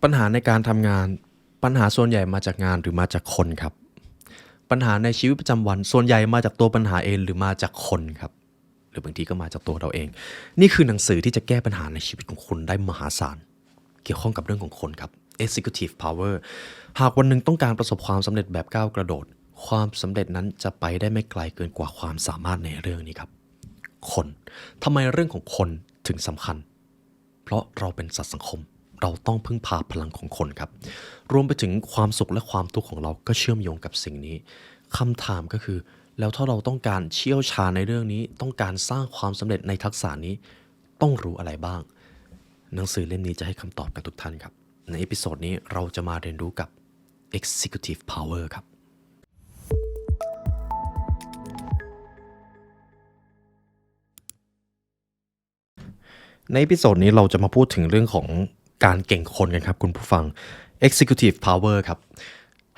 ปัญหาในการทำงานปัญหาส่วนใหญ่มาจากงานหรือมาจากคนครับปัญหาในชีวิตประจำวันส่วนใหญ่มาจากตัวปัญหาเองหรือมาจากคนครับหรือบางทีก็มาจากตัวเราเองนี่คือหนังสือที่จะแก้ปัญหาในชีวิตของคุณได้มหาศาลเกี่ยวข้องกับเรื่องของคนครับ Executive Power หากวันหนึ่งต้องการประสบความสำเร็จแบบก้าวกระโดดความสำเร็จนั้นจะไปได้ไม่ไกลเกินกว่าความสามารถในเรื่องนี้ครับคนทำไมเรื่องของคนถึงสำคัญเพราะเราเป็นสัตว์สังคมเราต้องพึ่งพาพลังของคนครับรวมไปถึงความสุขและความทุกข์ของเราก็เชื่อมโยงกับสิ่งนี้คำถามก็คือแล้วถ้าเราต้องการเชี่ยวชาญในเรื่องนี้ต้องการสร้างความสำเร็จในทักษะนี้ต้องรู้อะไรบ้างหนังสือเล่มนี้จะให้คำตอบกับทุกท่านครับในเอพิโซดนี้เราจะมาเรียนรู้กับ Executive Power ครับในเอพิโซดนี้เราจะมาพูดถึงเรื่องของการเก่งคนกันครับคุณผู้ฟัง Executive Power ครับ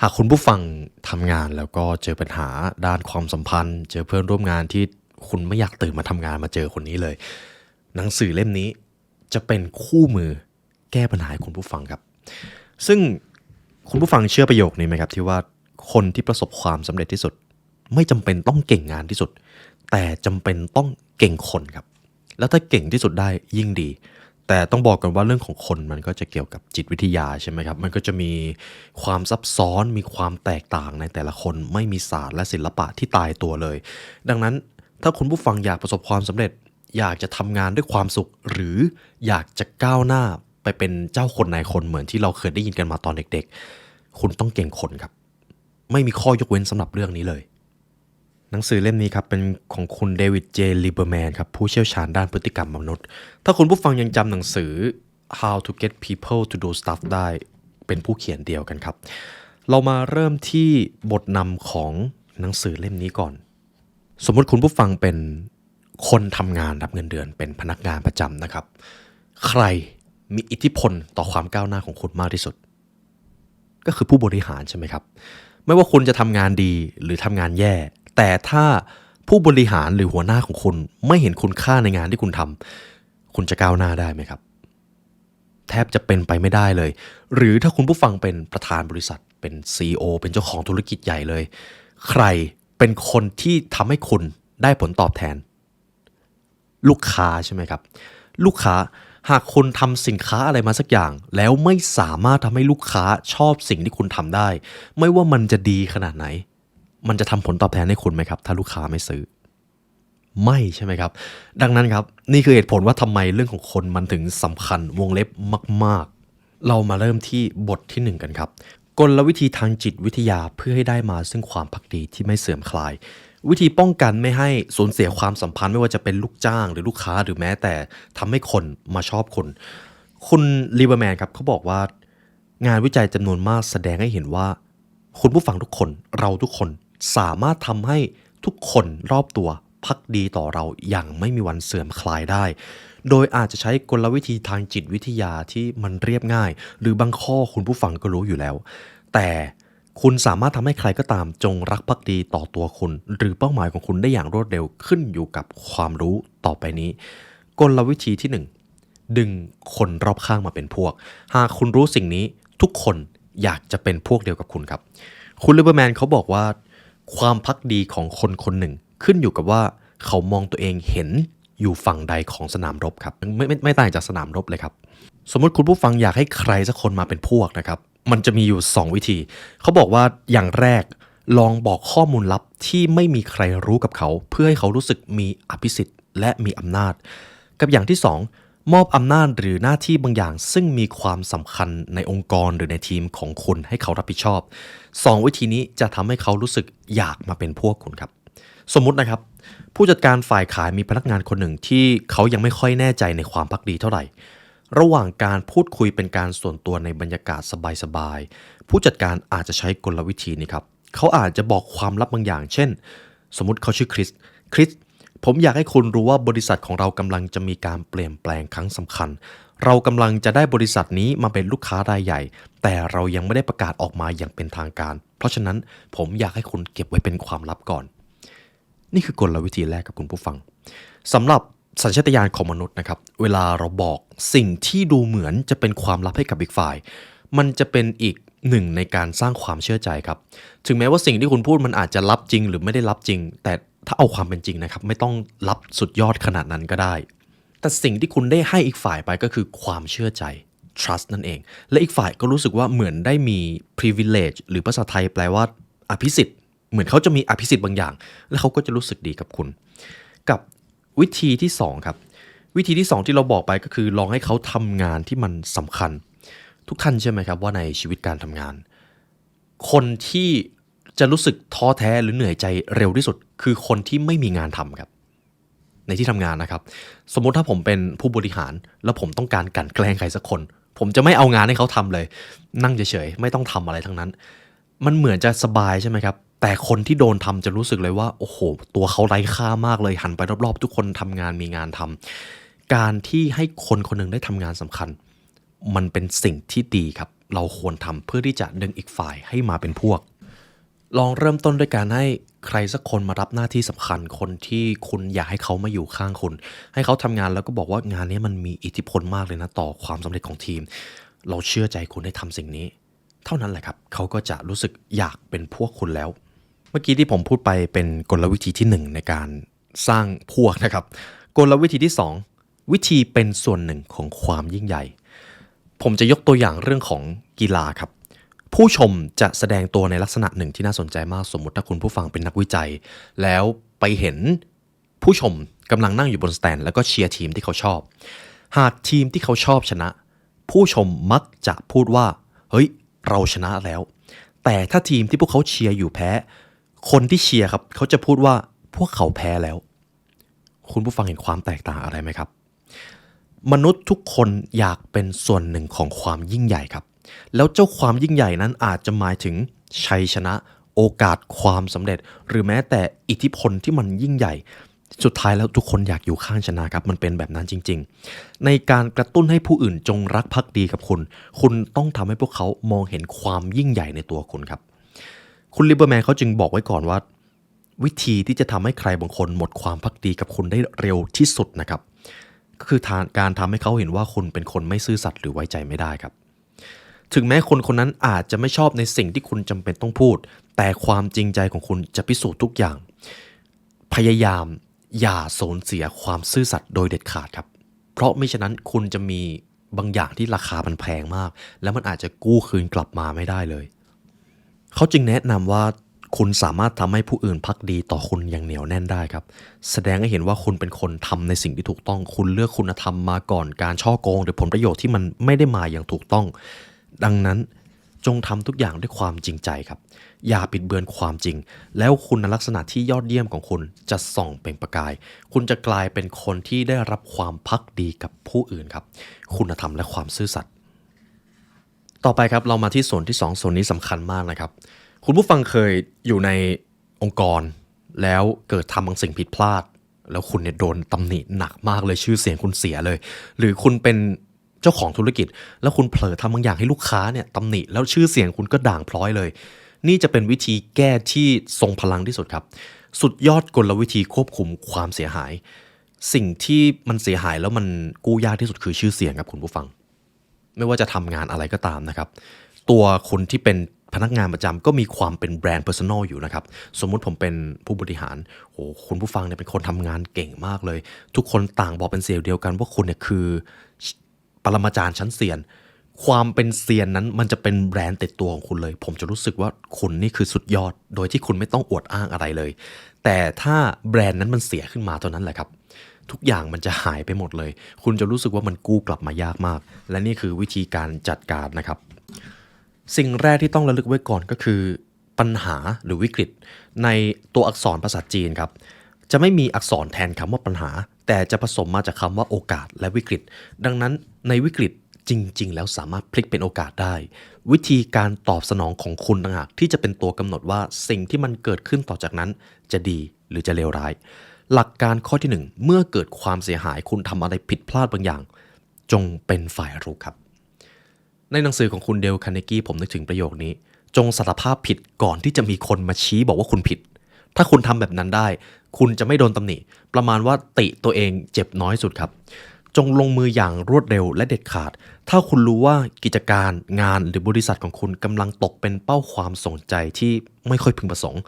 หากคุณผู้ฟังทำงานแล้วก็เจอปัญหาด้านความสัมพันธ์เจอเพื่อนร่วมงานที่คุณไม่อยากตื่นมาทำงานมาเจอคนนี้เลยหนังสือเล่มนี้จะเป็นคู่มือแก้ปัญหาให้คุณผู้ฟังครับซึ่งคุณผู้ฟังเชื่อประโยคนี้ไหมครับที่ว่าคนที่ประสบความสำเร็จที่สุดไม่จำเป็นต้องเก่งงานที่สุดแต่จำเป็นต้องเก่งคนครับแล้วถ้าเก่งที่สุดได้ยิ่งดีแต่ต้องบอกกันว่าเรื่องของคนมันก็จะเกี่ยวกับจิตวิทยาใช่ไหมครับมันก็จะมีความซับซ้อนมีความแตกต่างในแต่ละคนไม่มีศาสตร์และศิลปะที่ตายตัวเลยดังนั้นถ้าคุณผู้ฟังอยากประสบความสำเร็จอยากจะทำงานด้วยความสุขหรืออยากจะก้าวหน้าไปเป็นเจ้าคนนายคนเหมือนที่เราเคยได้ยินกันมาตอนเด็กๆคุณต้องเก่งคนครับไม่มีข้อยกเว้นสำหรับเรื่องนี้เลยหนังสือเล่มนี้ครับเป็นของคุณเดวิดเจลิเบอร์แมนครับผู้เชี่ยวชาญด้านพฤติกรรมมนุษย์ถ้าคุณผู้ฟังยังจำหนังสือ How to Get People to Do Stuff ได้เป็นผู้เขียนเดียวกันครับเรามาเริ่มที่บทนำของหนังสือเล่มนี้ก่อนสมมติคุณผู้ฟังเป็นคนทำงานรับเงินเดือนเป็นพนักงานประจำนะครับใครมีอิทธิพลต่อความก้าวหน้าของคุณมากที่สุดก็คือผู้บริหารใช่ไหมครับไม่ว่าคุณจะทำงานดีหรือทำงานแย่แต่ถ้าผู้บริหารหรือหัวหน้าของคุณไม่เห็นคุณค่าในงานที่คุณทำคุณจะก้าวหน้าได้ไหมครับแทบจะเป็นไปไม่ได้เลยหรือถ้าคุณผู้ฟังเป็นประธานบริษัทเป็น CEO เป็นเจ้าของธุรกิจใหญ่เลยใครเป็นคนที่ทำให้คุณได้ผลตอบแทนลูกค้าใช่ไหมครับลูกค้าหากคุณทำสินค้าอะไรมาสักอย่างแล้วไม่สามารถทำให้ลูกค้าชอบสิ่งที่คุณทำได้ไม่ว่ามันจะดีขนาดไหนมันจะทำผลตอบแทนให้คุณไหมครับถ้าลูกค้าไม่ซื้อไม่ใช่ไหมครับดังนั้นครับนี่คือเหตุผลว่าทำไมเรื่องของคนมันถึงสำคัญวงเล็บมากๆเรามาเริ่มที่บทที่1กันครับกลวิธีทางจิตวิทยาเพื่อให้ได้มาซึ่งความภักดีที่ไม่เสื่อมคลายวิธีป้องกันไม่ให้สูญเสียความสัมพันธ์ไม่ว่าจะเป็นลูกจ้างหรือลูกค้าหรือแม้แต่ทำให้คนมาชอบคุณลิเบอร์แมนครับเขาบอกว่างานวิจัยจำนวนมากแสดงให้เห็นว่าคุณผู้ฟังทุกคนเราทุกคนสามารถทำให้ทุกคนรอบตัวภักดีต่อเราอย่างไม่มีวันเสื่อมคลายได้โดยอาจจะใช้กลวิธีทางจิตวิทยาที่มันเรียบง่ายหรือบางข้อคุณผู้ฟังก็รู้อยู่แล้วแต่คุณสามารถทำให้ใครก็ตามจงรักภักดีต่อตัวคุณหรือเป้าหมายของคุณได้อย่างรวดเร็วขึ้นอยู่กับความรู้ต่อไปนี้กลวิธีที่1ดึงคนรอบข้างมาเป็นพวกหากคุณรู้สิ่งนี้ทุกคนอยากจะเป็นพวกเดียวกับคุณครับคุณลิเบอร์แมนเขาบอกว่าความภักดีของคนคนหนึ่งขึ้นอยู่กับว่าเขามองตัวเองเห็นอยู่ฝั่งใดของสนามรบครับไม่ต่างจากสนามรบเลยครับสมมติคุณผู้ฟังอยากให้ใครสักคนมาเป็นพวกนะครับมันจะมีอยู่2วิธีเขาบอกว่าอย่างแรกลองบอกข้อมูลลับที่ไม่มีใครรู้กับเขาเพื่อให้เขารู้สึกมีอภิสิทธิ์และมีอำนาจกับอย่างที่2มอบอำนาจหรือหน้าที่บางอย่างซึ่งมีความสำคัญในองค์กรหรือในทีมของคุณให้เขารับผิดชอบ2วิธีนี้จะทำให้เขารู้สึกอยากมาเป็นพวกคุณครับสมมุตินะครับผู้จัดการฝ่ายขายมีพนักงานคนหนึ่งที่เขายังไม่ค่อยแน่ใจในความภักดีเท่าไหร่ระหว่างการพูดคุยเป็นการส่วนตัวในบรรยากาศสบายๆผู้จัดการอาจจะใช้กลวิธีนี้ครับเขาอาจจะบอกความลับบางอย่างเช่นสมมุติเขาชื่อคริสผมอยากให้คุณรู้ว่าบริษัทของเรากำลังจะมีการเปลี่ยนแปลงครั้งสำคัญเรากำลังจะได้บริษัทนี้มาเป็นลูกค้ารายใหญ่แต่เรายังไม่ได้ประกาศออกมาอย่างเป็นทางการเพราะฉะนั้นผมอยากให้คุณเก็บไว้เป็นความลับก่อนนี่คือกลวิธีแรกกับคุณผู้ฟังสำหรับสัญชาตญาณของมนุษย์นะครับเวลาเราบอกสิ่งที่ดูเหมือนจะเป็นความลับให้กับอีกฝ่าย มันจะเป็นอีกหนึ่งในการสร้างความเชื่อใจครับถึงแม้ว่าสิ่งที่คุณพูดมันอาจจะลับจริงหรือไม่ได้ลับจริงแต่ถ้าเอาความเป็นจริงนะครับไม่ต้องลับสุดยอดขนาดนั้นก็ได้แต่สิ่งที่คุณได้ให้อีกฝ่ายไปก็คือความเชื่อใจ trust นั่นเองและอีกฝ่ายก็รู้สึกว่าเหมือนได้มี privilege หรือภาษาไทยแปลว่าอภิสิทธิ์เหมือนเขาจะมีอภิสิทธิ์บางอย่างแล้วเขาก็จะรู้สึกดีกับคุณกับวิธีที่2ครับวิธีที่2ที่เราบอกไปก็คือลองให้เขาทำงานที่มันสำคัญทุกท่านใช่ไหมครับว่าในชีวิตการทำงานคนที่จะรู้สึกท้อแท้หรือเหนื่อยใจเร็วที่สุดคือคนที่ไม่มีงานทำครับในที่ทำงานนะครับสมมติถ้าผมเป็นผู้บริหารแล้วผมต้องการกลั่นแกล้งใครสักคนผมจะไม่เอางานให้เขาทำเลยนั่งเฉยๆไม่ต้องทำอะไรทั้งนั้นมันเหมือนจะสบายใช่ไหมครับแต่คนที่โดนทำจะรู้สึกเลยว่าโอ้โหตัวเขาไร้ค่ามากเลยหันไปรอบๆทุกคนทำงานมีงานทำการที่ให้คนคนหนึ่งได้ทำงานสำคัญมันเป็นสิ่งที่ดีครับเราควรทำเพื่อที่จะดึงอีกฝ่ายให้มาเป็นพวกลองเริ่มต้นด้วยการให้ใครสักคนมารับหน้าที่สำคัญคนที่คุณอยากให้เขามาอยู่ข้างคุณให้เขาทำงานแล้วก็บอกว่างานนี้มันมีอิทธิพลมากเลยนะต่อความสำเร็จของทีมเราเชื่อใจคุณให้ทำสิ่งนี้เท่านั้นแหละครับเขาก็จะรู้สึกอยากเป็นพวกคุณแล้วเมื่อกี้ที่ผมพูดไปเป็นกลวิธีที่1ในการสร้างพวกนะครับกลวิธีที่2วิธีเป็นส่วนหนึ่งของความยิ่งใหญ่ผมจะยกตัวอย่างเรื่องของกีฬาครับผู้ชมจะแสดงตัวในลักษณะหนึ่งที่น่าสนใจมากสมมุติถ้าคุณผู้ฟังเป็นนักวิจัยแล้วไปเห็นผู้ชมกำลังนั่งอยู่บนสแตนแล้วก็เชียร์ทีมที่เขาชอบหากทีมที่เขาชอบชนะผู้ชมมักจะพูดว่าเฮ้ยเราชนะแล้วแต่ถ้าทีมที่พวกเขาเชียร์อยู่แพ้คนที่เชียร์ครับเขาจะพูดว่าพวกเขาแพ้แล้วคุณผู้ฟังเห็นความแตกต่างอะไรไหมครับมนุษย์ทุกคนอยากเป็นส่วนหนึ่งของความยิ่งใหญ่ครับแล้วเจ้าความยิ่งใหญ่นั้นอาจจะหมายถึงชัยชนะโอกาสความสำเร็จหรือแม้แต่อิทธิพลที่มันยิ่งใหญ่สุดท้ายแล้วทุกคนอยากอยู่ข้างชนะครับมันเป็นแบบนั้นจริงๆในการกระตุ้นให้ผู้อื่นจงรักภักดีกับคุณต้องทำให้พวกเขามองเห็นความยิ่งใหญ่ในตัวคุณครับคุณลิเบอร์แมนเขาจึงบอกไว้ก่อนว่าวิธีที่จะทำให้ใครบางคนหมดความภักดีกับคุณได้เร็วที่สุดนะครับก็คือการทำให้เขาเห็นว่าคุณเป็นคนไม่ซื่อสัตย์หรือไว้ใจไม่ได้ครับถึงแม้คนคนนั้นอาจจะไม่ชอบในสิ่งที่คุณจำเป็นต้องพูดแต่ความจริงใจของคุณจะพิสูจน์ทุกอย่างพยายามอย่าสูญเสียความซื่อสัตย์โดยเด็ดขาดครับเพราะไม่ฉะนั้นคุณจะมีบางอย่างที่ราคามันแพงมากแล้วมันอาจจะกู้คืนกลับมาไม่ได้เลยเขาจึงแนะนำว่าคุณสามารถทำให้ผู้อื่นภักดีต่อคุณอย่างเหนียวแน่นได้ครับแสดงให้เห็นว่าคุณเป็นคนทำในสิ่งที่ถูกต้องคุณเลือกคุณธรรมมาก่อนการฉ้อโกงหรือผลประโยชน์ที่มันไม่ได้มาอย่างถูกต้องดังนั้นจงทำทุกอย่างด้วยความจริงใจครับอย่าปิดเบือนความจริงแล้วคุณลักษณะที่ยอดเยี่ยมของคุณจะส่องเปล่งประกายคุณจะกลายเป็นคนที่ได้รับความภักดีกับผู้อื่นครับคุณธรรมและความซื่อสัตย์ต่อไปครับเรามาที่ส่วนที่2ส่วนนี้สำคัญมากนะครับคุณผู้ฟังเคยอยู่ในองค์กรแล้วเกิดทำบางสิ่งผิดพลาดแล้วคุณเนี่ยโดนตำหนิหนักมากเลยชื่อเสียงคุณเสียเลยหรือคุณเป็นเจ้าของธุรกิจแล้วคุณเผลอทำบางอย่างให้ลูกค้าเนี่ยตำหนิแล้วชื่อเสียงคุณก็ด่างพร้อยเลยนี่จะเป็นวิธีแก้ที่ทรงพลังที่สุดครับสุดยอดกลวิธีควบคุมความเสียหายสิ่งที่มันเสียหายแล้วมันกู้ยากที่สุดคือชื่อเสียงครับคุณผู้ฟังไม่ว่าจะทำงานอะไรก็ตามนะครับตัวคนที่เป็นพนักงานประจำก็มีความเป็นแบรนด์เพอร์ซันอลอยู่นะครับสมมุติผมเป็นผู้บริหารโอ้คุณผู้ฟังเนี่ยเป็นคนทำงานเก่งมากเลยทุกคนต่างบอกเป็นเสียงเดียวกันว่าคุณเนี่ยคือปรมาจารย์ชั้นเซียนความเป็นเซียนนั้นมันจะเป็นแบรนด์ติดตัวของคุณเลยผมจะรู้สึกว่าคุณนี่คือสุดยอดโดยที่คุณไม่ต้องอวดอ้างอะไรเลยแต่ถ้าแบรนด์นั้นมันเสียขึ้นมาเท่านั้นแหละครับทุกอย่างมันจะหายไปหมดเลยคุณจะรู้สึกว่ามันกู้กลับมายากมากและนี่คือวิธีการจัดการนะครับสิ่งแรกที่ต้องระลึกไว้ก่อนก็คือปัญหาหรือวิกฤตในตัวอักษรภาษาจีนครับจะไม่มีอักษรแทนคำว่าปัญหาแต่จะผสมมาจากคำว่าโอกาสและวิกฤตดังนั้นในวิกฤตจริงๆแล้วสามารถพลิกเป็นโอกาสได้วิธีการตอบสนองของคุณต่างหากที่จะเป็นตัวกำหนดว่าสิ่งที่มันเกิดขึ้นต่อจากนั้นจะดีหรือจะเลวร้ายหลักการข้อที่1เมื่อเกิดความเสียหายคุณทำอะไรผิดพลาดบางอย่างจงเป็นฝ่ายรุกครับในหนังสือของคุณเดลคาร์เนกี้ผมนึกถึงประโยคนี้จงสารภาพผิดก่อนที่จะมีคนมาชี้บอกว่าคุณผิดถ้าคุณทำแบบนั้นได้คุณจะไม่โดนตำหนิประมาณว่าติตัวเองเจ็บน้อยสุดครับ จงลงมืออย่างรวดเร็วและเด็ดขาดถ้าคุณรู้ว่ากิจการงานหรือบริษัทของคุณกำลังตกเป็นเป้าความสนใจที่ไม่ค่อยพึงประสงค์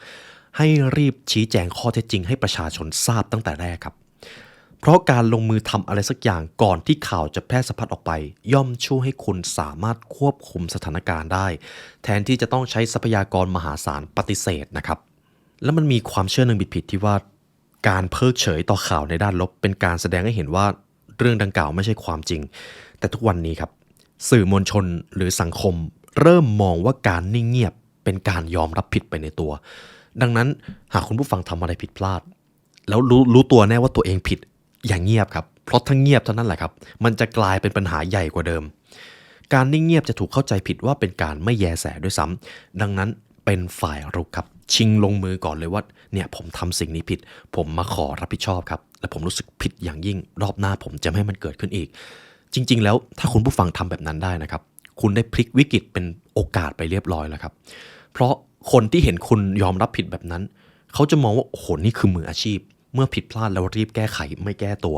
ให้รีบชี้แจงข้อเท็จจริงให้ประชาชนทราบตั้งแต่แรกครับเพราะการลงมือทำอะไรสักอย่างก่อนที่ข่าวจะแพร่สะพัดออกไปย่อมช่วยให้คุณสามารถควบคุมสถานการณ์ได้แทนที่จะต้องใช้ทรัพยากรมหาศาลปฏิเสธนะครับแล้วมันมีความเชื่อหนึ่งผิดๆที่ว่าการเพิกเฉยต่อข่าวในด้านลบเป็นการแสดงให้เห็นว่าเรื่องดังกล่าวไม่ใช่ความจริงแต่ทุกวันนี้ครับสื่อมวลชนหรือสังคมเริ่มมองว่าการนิ่งเงียบเป็นการยอมรับผิดไปในตัวดังนั้นหากคุณผู้ฟังทำอะไรผิดพลาดแล้วรู้ตัวแน่ว่าตัวเองผิดอย่างเงียบครับเพราะถ้าเงียบเท่านั้นแหละครับมันจะกลายเป็นปัญหาใหญ่กว่าเดิมการนิ่งเงียบจะถูกเข้าใจผิดว่าเป็นการไม่แยแสด้วยซ้ำดังนั้นเป็นฝ่ายรุกครับชิงลงมือก่อนเลยว่าเนี่ยผมทำสิ่งนี้ผิดผมมาขอรับผิดชอบครับและผมรู้สึกผิดอย่างยิ่งรอบหน้าผมจะไม่ให้มันเกิดขึ้นอีกจริงๆแล้วถ้าคุณผู้ฟังทำแบบนั้นได้นะครับคุณได้พลิกวิกฤตเป็นโอกาสไปเรียบร้อยแล้วครับเพราะคนที่เห็นคุณยอมรับผิดแบบนั้นเขาจะมองว่าโอ้โหนี่คือมืออาชีพเมื่อผิดพลาดแล้วรีบแก้ไขไม่แก้ตัว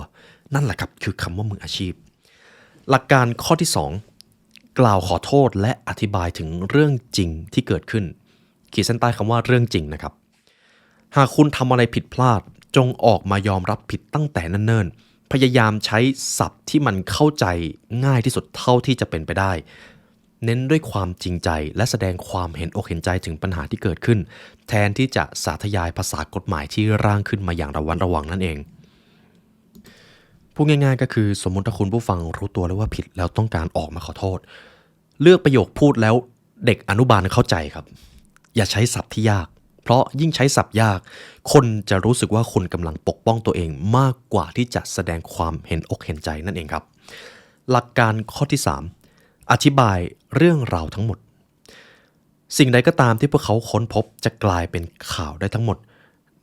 นั่นแหละครับคือคำว่ามืออาชีพหลักการข้อที่2กล่าวขอโทษและอธิบายถึงเรื่องจริงที่เกิดขึ้นขีดเส้นใต้คำว่าเรื่องจริงนะครับหากคุณทำอะไรผิดพลาดจงออกมายอมรับผิดตั้งแต่เนิ่นๆพยายามใช้ศัพท์ที่มันเข้าใจง่ายที่สุดเท่าที่จะเป็นไปได้เน้นด้วยความจริงใจและแสดงความเห็นอกเห็นใจถึงปัญหาที่เกิดขึ้นแทนที่จะสาธยายภาษากฎหมายที่ร่างขึ้นมาอย่างระวัดระวังนั่นเองพูดง่ายๆก็คือสมมติถ้าคุณผู้ฟังรู้ตัวแล้วว่าผิดแล้วต้องการออกมาขอโทษเลือกประโยคพูดแล้วเด็กอนุบาลเข้าใจครับอย่าใช้ศัพท์ที่ยากเพราะยิ่งใช้ศัพท์ยากคนจะรู้สึกว่าคุณกำลังปกป้องตัวเองมากกว่าที่จะแสดงความเห็นอกเห็นใจนั่นเองครับหลักการข้อที่3อธิบายเรื่องราวทั้งหมดสิ่งใดก็ตามที่พวกเขาค้นพบจะกลายเป็นข่าวได้ทั้งหมด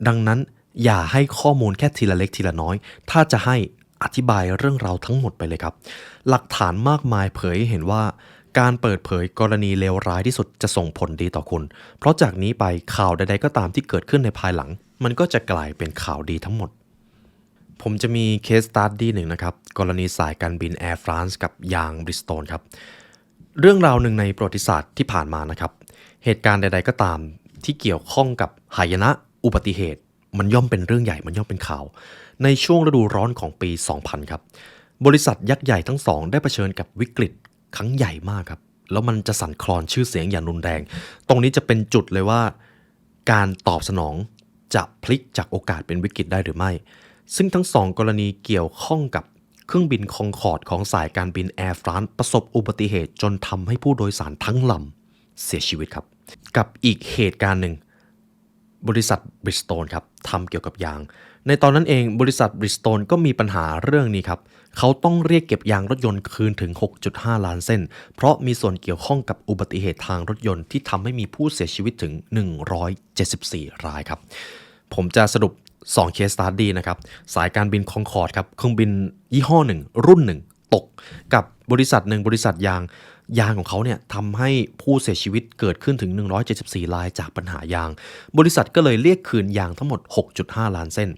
ดังนั้นอย่าให้ข้อมูลแค่ทีละเล็กทีละน้อยถ้าจะให้อธิบายเรื่องราวทั้งหมดไปเลยครับหลักฐานมากมายเผยให้เห็นว่าการเปิดเผยกรณีเลวร้ายที่สุดจะส่งผลดีต่อคุณเพราะจากนี้ไปข่าวใดๆก็ตามที่เกิดขึ้นในภายหลังมันก็จะกลายเป็นข่าวดีทั้งหมดผมจะมีเคสสตั๊ดดี้หนึ่งนะครับกรณีสายการบินแอร์ฟรานซ์กับยางบริสโตนครับเรื่องราวหนึ่งในประวัติศาสตร์ที่ผ่านมานะครับเหตุการณ์ใดๆก็ตามที่เกี่ยวข้องกับหายนะอุบัติเหตุมันย่อมเป็นเรื่องใหญ่มันย่อมเป็นข่าวในช่วงฤดูร้อนของปี 2000 ครับบริษัทยักษ์ใหญ่ทั้งสองได้เผชิญกับวิกฤตครั้งใหญ่มากครับแล้วมันจะสั่นคลอนชื่อเสียงอย่างรุนแรงตรงนี้จะเป็นจุดเลยว่าการตอบสนองจะพลิกจากโอกาสเป็นวิกฤตได้หรือไม่ซึ่งทั้งสองกรณีเกี่ยวข้องกับเครื่องบินคองคอร์ดของสายการบินแอร์ฟรานซ์ประสบอุบัติเหตุจนทำให้ผู้โดยสารทั้งลำเสียชีวิตครับกับอีกเหตุการณ์หนึ่งบริษัทบริสโตนครับทำเกี่ยวกับยางในตอนนั้นเองบริษัทบริสโตนก็มีปัญหาเรื่องนี้ครับเขาต้องเรียกเก็บยางรถยนต์คืนถึง 6.5 ล้านเส้นเพราะมีส่วนเกี่ยวข้องกับอุบัติเหตุทางรถยนต์ที่ทำให้มีผู้เสียชีวิตถึง 174 รายครับผมจะสรุป2 case study นะครับสายการบินคองคอร์ดครับเครื่องบินยี่ห้อหนึ่งรุ่นหนึ่งตกกับบริษัทหนึ่งบริษัทยางของเขาเนี่ยทำให้ผู้เสียชีวิตเกิดขึ้นถึง 174 รายจากปัญหายางบริษัทก็เลยเรียกคืนยางทั้งหมด 6.5 ล้านเส้น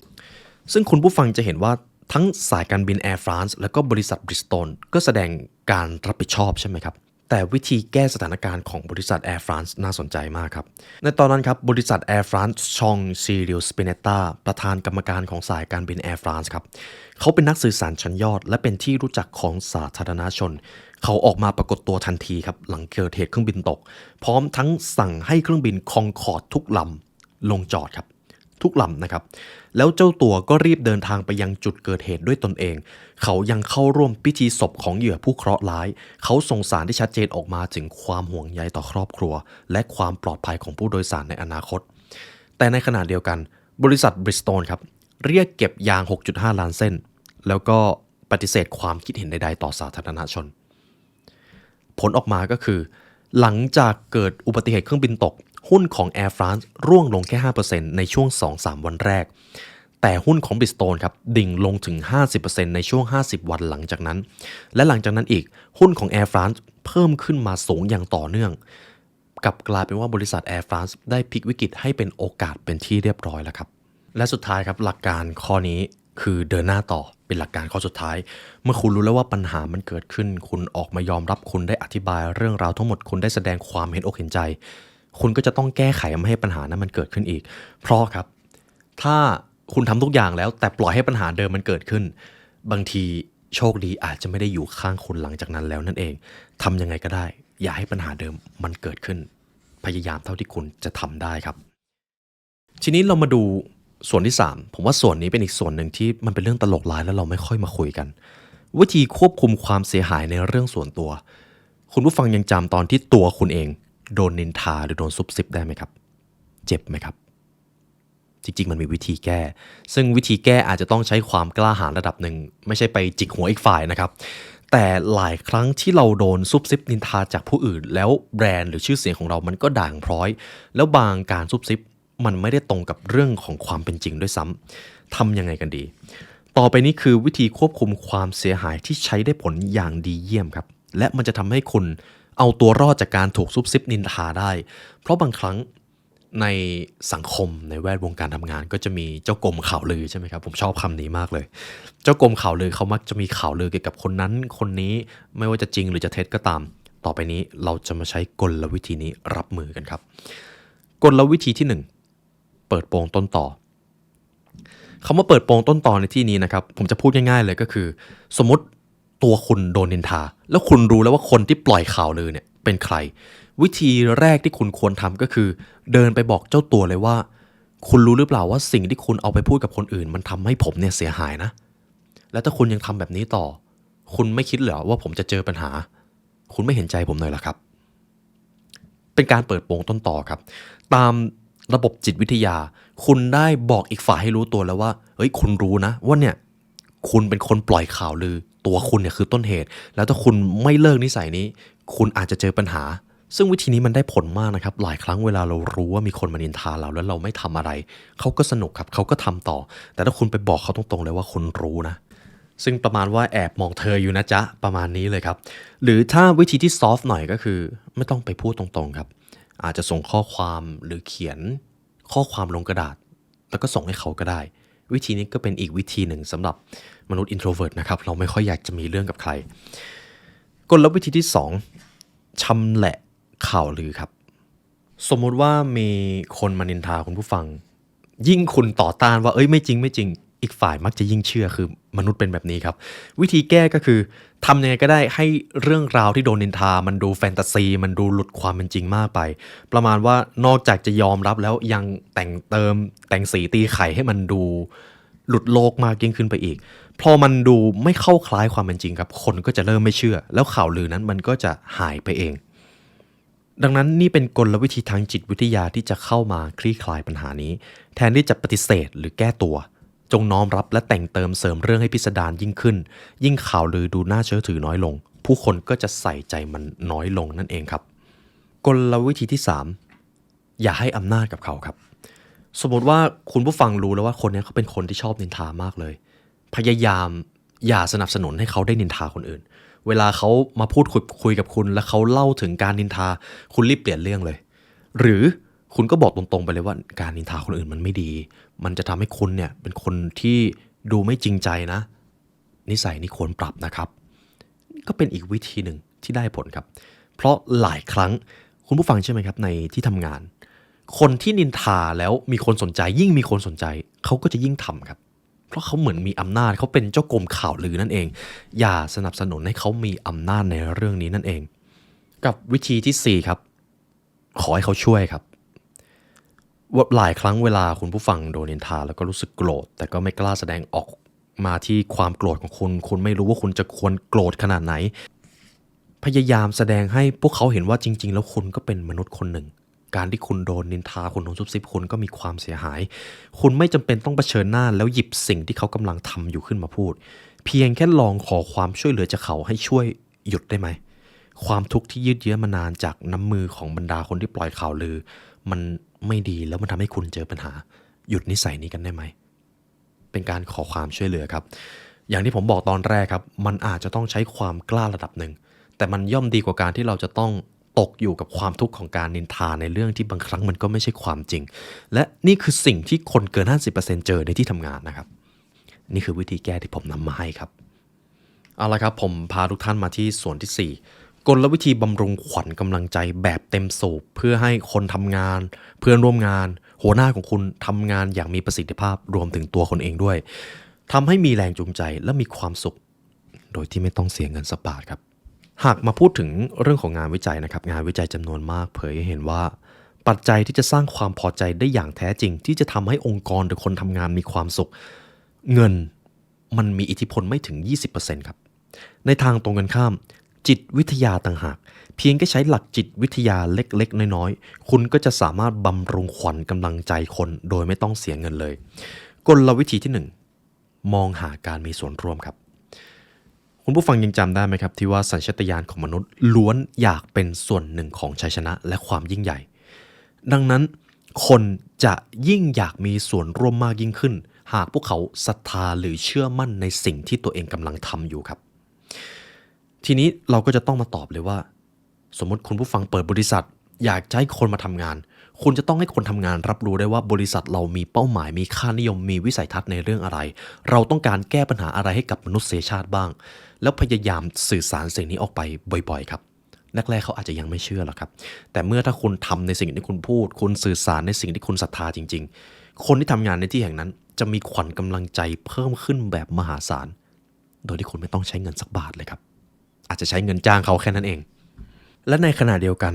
ซึ่งคุณผู้ฟังจะเห็นว่าทั้งสายการบินแอร์ฟรานซ์และก็บริษัทบริสโตนก็แสดงการรับผิดชอบใช่ไหมครับแต่วิธีแก้สถานการณ์ของบริษัทแอร์ฟรานซ์น่าสนใจมากครับในตอนนั้นครับบริษัทแอร์ฟรานซ์ชองซีริลสเปเนตตาประธานกรรมการของสายการบินแอร์ฟรานซ์ครับเขาเป็นนักสื่อสารชั้นยอดและเป็นที่รู้จักของสาธารณชนเขาออกมาปรากฏตัวทันทีครับหลังเกิดเหตุเครื่องบินตกพร้อมทั้งสั่งให้เครื่องบินคองคอร์ดทุกลำลงจอดครับทุกลำนะครับแล้วเจ้าตัวก็รีบเดินทางไปยังจุดเกิดเหตุด้วยตนเองเขายังเข้าร่วมพิธีศพของเหยื่อผู้เคราะห์ร้ายเขาส่งสารที่ชัดเจนออกมาถึงความห่วงใยต่อครอบครัวและความปลอดภัยของผู้โดยสารในอนาคตแต่ในขณะเดียวกันบริษัทบริสโตนครับเรียกเก็บยาง 6.5 ล้านเส้นแล้วก็ปฏิเสธความคิดเห็นใดๆต่อสาธารณชนผลออกมาก็คือหลังจากเกิดอุบัติเหตุเครื่องบินตกหุ้นของ Air France ร่วงลงแค่ 5% ในช่วง 2-3 วันแรกแต่หุ้นของ Bridgestone ครับดิ่งลงถึง 50% ในช่วง 50 วันหลังจากนั้นและหลังจากนั้นอีกหุ้นของ Air France เพิ่มขึ้นมาสูงอย่างต่อเนื่องกลับกลายเป็นว่าบริษัท Air France ได้พลิกวิกฤตให้เป็นโอกาสเป็นที่เรียบร้อยแล้วครับและสุดท้ายครับหลักการข้อนี้คือเดินหน้าต่อไป เป็นหลักการข้อสุดท้ายเมื่อคุณรู้แล้วว่าปัญหามันเกิดขึ้นคุณออกมายอมรับคุณได้อธิบายเรื่องราวทั้งหมดคุณได้แสดงความเห็นอกเห็นใจคุณก็จะต้องแก้ไขไม่ให้ปัญหานั้นมันเกิดขึ้นอีกเพราะครับถ้าคุณทำทุกอย่างแล้วแต่ปล่อยให้ปัญหาเดิมมันเกิดขึ้นบางทีโชคดีอาจจะไม่ได้อยู่ข้างคุณหลังจากนั้นแล้วนั่นเองทำยังไงก็ได้อย่าให้ปัญหาเดิมมันเกิดขึ้นพยายามเท่าที่คุณจะทำได้ครับทีนี้เรามาดูส่วนที่3ผมว่าส่วนนี้เป็นอีกส่วนหนึ่งที่มันเป็นเรื่องตลกร้ายแล้วเราไม่ค่อยมาคุยกันวิธีควบคุมความเสียหายในเรื่องส่วนตัวคุณผู้ฟังยังจำตอนที่ตัวคุณเองโดนนินทาหรือโดนซุบซิบได้ไหมครับเจ็บไหมครับจริงๆมันมีวิธีแก้ซึ่งวิธีแก้อาจจะต้องใช้ความกล้าหาญระดับหนึ่งไม่ใช่ไปจิกหัวอีกฝ่ายนะครับแต่หลายครั้งที่เราโดนซุบซิบนินทาจากผู้อื่นแล้วแบรนด์หรือชื่อเสียงของเรามันก็ด่างพร้อยแล้วบางการซุบซิบมันไม่ได้ตรงกับเรื่องของความเป็นจริงด้วยซ้ำทำยังไงกันดีต่อไปนี้คือวิธีควบคุมความเสียหายที่ใช้ได้ผลอย่างดีเยี่ยมครับและมันจะทำให้คุณเอาตัวรอดจากการถูกซุบซิบนินทาได้เพราะบางครั้งในสังคมในแวดวงการทำงานก็จะมีเจ้ากรมข่าวลือใช่ไหมครับผมชอบคำนี้มากเลยเจ้ากรมข่าวลือเขามักจะมีข่าวลือเกี่ยวกับคนนั้นคนนี้ไม่ว่าจะจริงหรือจะเท็จก็ตามต่อไปนี้เราจะมาใช้กลวิธีนี้รับมือกันครับกลวิธีที่1เปิดโปงต้นต่อคำว่าเปิดโปงต้นตอในที่นี้นะครับผมจะพูดง่ายๆเลยก็คือสมมติตัวคุณโดนนินทาแล้วคุณรู้แล้วว่าคนที่ปล่อยข่าวลือเนี่ยเป็นใครวิธีแรกที่คุณควรทำก็คือเดินไปบอกเจ้าตัวเลยว่าคุณรู้หรือเปล่าว่าสิ่งที่คุณเอาไปพูดกับคนอื่นมันทำให้ผมเนี่ยเสียหายนะแล้วถ้าคุณยังทำแบบนี้ต่อคุณไม่คิดเหรอว่าผมจะเจอปัญหาคุณไม่เห็นใจผมหน่อยเหรอครับเป็นการเปิดโปงต้นต่อครับตามระบบจิตวิทยาคุณได้บอกอีกฝ่ายให้รู้ตัวแล้วว่าเฮ้ยคุณรู้นะว่าเนี่ยคุณเป็นคนปล่อยข่าวลือตัวคุณเนี่ยคือต้นเหตุแล้วถ้าคุณไม่เลิกนิสัยนี้คุณอาจจะเจอปัญหาซึ่งวิธีนี้มันได้ผลมากนะครับหลายครั้งเวลาเรารู้ว่ามีคนมานินทาเราแล้วเราไม่ทำอะไรเขาก็สนุกครับเขาก็ทำต่อแต่ถ้าคุณไปบอกเขาตรงๆเลยว่าคุณรู้นะซึ่งประมาณว่าแอบมองเธออยู่นะจ๊ะประมาณนี้เลยครับหรือถ้าวิธีที่ซอฟต์หน่อยก็คือไม่ต้องไปพูดตรงๆครับอาจจะส่งข้อความหรือเขียนข้อความลงกระดาษแล้วก็ส่งให้เขาก็ได้วิธีนี้ก็เป็นอีกวิธีหนึ่งสำหรับมนุษย์ introvert นะครับเราไม่ค่อยอยากจะมีเรื่องกับใครกลวิธีที่2ชำแหละข่าวลือครับสมมุติว่ามีคนมานินทาคุณผู้ฟังยิ่งคุณต่อต้านว่าเอ้ยไม่จริงไม่จริงอีกฝ่ายมักจะยิ่งเชื่อคือมนุษย์เป็นแบบนี้ครับวิธีแก้ก็คือทำยังไงก็ได้ให้เรื่องราวที่โดนนินทามันดูแฟนตาซีมันดูหลุดความเป็นจริงมากไปประมาณว่านอกจากจะยอมรับแล้วยังแต่งเติมแต่งสีตีไข่ให้มันดูหลุดโลกมากยิ่งขึ้นไปอีกพอมันดูไม่เข้าคล้ายความเป็นจริงครับคนก็จะเริ่มไม่เชื่อแล้วข่าวลือนั้นมันก็จะหายไปเองดังนั้นนี่เป็นกลวิธีทางจิตวิทยาที่จะเข้ามาคลี่คลายปัญหานี้แทนที่จะปฏิเสธหรือแก้ตัวจงน้อมรับและแต่งเติมเสริมเรื่องให้พิสดารยิ่งขึ้นยิ่งข่าวลือดูน่าเชื่อถือน้อยลงผู้คนก็จะใส่ใจมันน้อยลงนั่นเองครับกลวิธีที่3อย่าให้อำนาจกับเขาครับสมมติว่าคุณผู้ฟังรู้แล้วว่าคนนี้เขาเป็นคนที่ชอบนินทามากเลยพยายามอย่าสนับสนุนให้เขาได้นินทาคนอื่นเวลาเขามาพูดคุยกับคุณแล้วเขาเล่าถึงการนินทาคุณรีบเปลี่ยนเรื่องเลยหรือคุณก็บอกตรงๆไปเลยว่าการนินทาคนอื่นมันไม่ดีมันจะทำให้คุณเนี่ยเป็นคนที่ดูไม่จริงใจนะนิสัยนี้ควรปรับนะครับก็เป็นอีกวิธีหนึ่งที่ได้ผลครับเพราะหลายครั้งคุณผู้ฟังใช่ไหมครับในที่ทำงานคนที่นินทาแล้วมีคนสนใจยิ่งมีคนสนใจเขาก็จะยิ่งทำครับเพราะเขาเหมือนมีอำนาจเขาเป็นเจ้ากรมข่าวลือนั่นเองอย่าสนับสนุนให้เขามีอำนาจในเรื่องนี้นั่นเองกับวิธีที่4ครับขอให้เขาช่วยครับว่าหลายครั้งเวลาคุณผู้ฟังโดนนินทาแล้วก็รู้สึกโกรธแต่ก็ไม่กล้าแสดงออกมาที่ความโกรธของคุณไม่รู้ว่าคุณจะควรโกรธขนาดไหนพยายามแสดงให้พวกเขาเห็นว่าจริงๆแล้วคุณก็เป็นมนุษย์คนหนึ่งการที่คุณโดนนินทาคุณโดนซุบซิบคุณก็มีความเสียหายคุณไม่จำเป็นต้องเผชิญหน้าแล้วหยิบสิ่งที่เขากำลังทำอยู่ขึ้นมาพูดเพียงแค่ลองขอความช่วยเหลือจากเขาให้ช่วยหยุดได้ไหมความทุกข์ที่ยืดเยื้อมานานจากน้ำมือของบรรดาคนที่ปล่อยข่าวลือมันไม่ดีแล้วมันทำให้คุณเจอปัญหาหยุดนิสัยนี้กันได้ไหมเป็นการขอความช่วยเหลือครับอย่างที่ผมบอกตอนแรกครับมันอาจจะต้องใช้ความกล้าระดับหนึ่งแต่มันย่อมดีกว่าการที่เราจะต้องตกอยู่กับความทุกข์ของการนินทาในเรื่องที่บางครั้งมันก็ไม่ใช่ความจริงและนี่คือสิ่งที่คนเกิน 50% เจอในที่ทำงานนะครับ นี่คือวิธีแก้ที่ผมนำมาให้ครับเอาละครับผมพาทุกท่านมาที่ส่วนที่ 4 กลวิธีบำรุงขวัญกำลังใจแบบเต็มสูบเพื่อให้คนทำงานเพื่อนร่วมงานหัวหน้าของคุณทำงานอย่างมีประสิทธิภาพรวมถึงตัวคนเองด้วยทำให้มีแรงจูงใจและมีความสุขโดยที่ไม่ต้องเสียเงินสักบาทครับหากมาพูดถึงเรื่องของงานวิจัยนะครับงานวิจัยจำนวนมากเผยให้เห็นว่าปัจจัยที่จะสร้างความพอใจได้อย่างแท้จริงที่จะทำให้องค์กรหรือคนทำงานมีความสุขเงินมันมีอิทธิพลไม่ถึง 20% ครับในทางตรงกันข้ามจิตวิทยาต่างหากเพียงแค่ใช้หลักจิตวิทยาเล็กๆน้อยๆคุณก็จะสามารถบำรุงขวัญกำลังใจคนโดยไม่ต้องเสียเงินเลยกลวิธีที่ 1 มองหาการมีส่วนร่วมครับคุณผู้ฟังยังจำได้ไหมครับที่ว่าสัญชาตญาณของมนุษย์ล้วนอยากเป็นส่วนหนึ่งของชัยชนะและความยิ่งใหญ่ดังนั้นคนจะยิ่งอยากมีส่วนร่วมมากยิ่งขึ้นหากพวกเขาศรัทธาหรือเชื่อมั่นในสิ่งที่ตัวเองกำลังทำอยู่ครับทีนี้เราก็จะต้องมาตอบเลยว่าสมมติคุณผู้ฟังเปิดบริษัทอยากให้คนมาทำงานคุณจะต้องให้คนทำงานรับรู้ได้ว่าบริษัทเรามีเป้าหมายมีค่านิยมมีวิสัยทัศน์ในเรื่องอะไรเราต้องการแก้ปัญหาอะไรให้กับมนุษยชาติบ้างแล้วพยายามสื่อสารสิ่งนี้ออกไปบ่อยๆครับแรกๆเขาอาจจะยังไม่เชื่อหรอกครับแต่เมื่อถ้าคุณทำในสิ่งที่คุณพูดคุณสื่อสารในสิ่งที่คุณศรัทธาจริงๆคนที่ทำงานในที่แห่งนั้นจะมีขวัญกำลังใจเพิ่มขึ้นแบบมหาศาลโดยที่คุณไม่ต้องใช้เงินสักบาทเลยครับอาจจะใช้เงินจ้างเขาแค่นั้นเองและในขณะเดียวกัน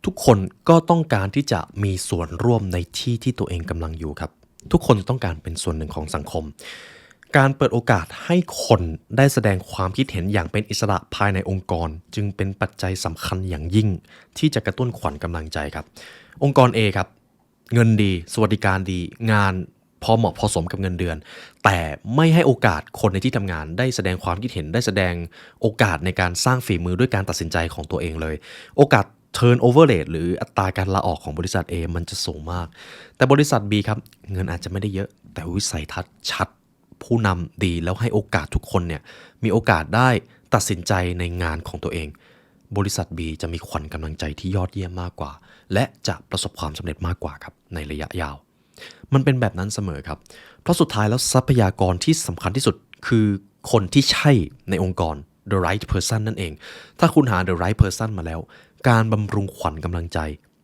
ทุกคนก็ต้องการที่จะมีส่วนร่วมในที่ที่ตัวเองกำลังอยู่ครับทุกคนต้องการเป็นส่วนหนึ่งของสังคมการเปิดโอกาสให้คนได้แสดงความคิดเห็นอย่างเป็นอิสระภายในองค์กรจึงเป็นปัจจัยสำคัญอย่างยิ่งที่จะกระตุ้นขวัญกำลังใจครับองค์กร A ครับเงินดีสวัสดิการดีงานพอเหมาะพอสมกับเงินเดือนแต่ไม่ให้โอกาสคนในที่ทำงานได้แสดงความคิดเห็นได้แสดงโอกาสในการสร้างฝีมือด้วยการตัดสินใจของตัวเองเลยโอกาส turnover rate หรืออัตราการลาออกของบริษัท A มันจะสูงมากแต่บริษัท B ครับเงินอาจจะไม่ได้เยอะแต่วิสัยทัศน์ชัดผู้นำดีแล้วให้โอกาสทุกคนเนี่ยมีโอกาสได้ตัดสินใจในงานของตัวเองบริษัท B จะมีขวัญกำลังใจที่ยอดเยี่ยมมากกว่าและจะประสบความสำเร็จมากกว่าครับในระยะยาวมันเป็นแบบนั้นเสมอครับเพราะสุดท้ายแล้วทรัพยากรที่สำคัญที่สุดคือคนที่ใช่ในองค์กร the right person นั่นเองถ้าคุณหา the right person มาแล้วการบำรุงขวัญกำลังใจ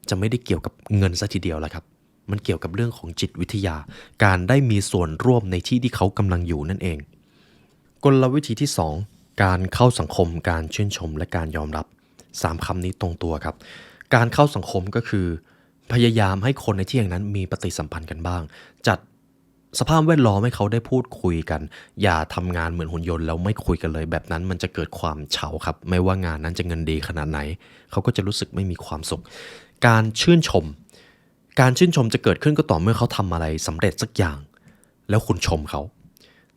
จะไม่ได้เกี่ยวกับเงินซะทีเดียวแล้วครับมันเกี่ยวกับเรื่องของจิตวิทยาการได้มีส่วนร่วมในที่ที่เขากำลังอยู่นั่นเองกลวิธีที่ 2การเข้าสังคมการชื่นชมและการยอมรับ3คำนี้ตรงตัวครับการเข้าสังคมก็คือพยายามให้คนในที่แห่งนั้นมีปฏิสัมพันธ์กันบ้างจัดสภาพแวดล้อมให้เขาได้พูดคุยกันอย่าทำงานเหมือนหุ่นยนต์แล้วไม่คุยกันเลยแบบนั้นมันจะเกิดความเฉาครับไม่ว่างานนั้นจะเงินดีขนาดไหนเขาก็จะรู้สึกไม่มีความสุขการชื่นชมจะเกิดขึ้นก็ต่อเมื่อเขาทำอะไรสำเร็จสักอย่างแล้วคุณชมเขา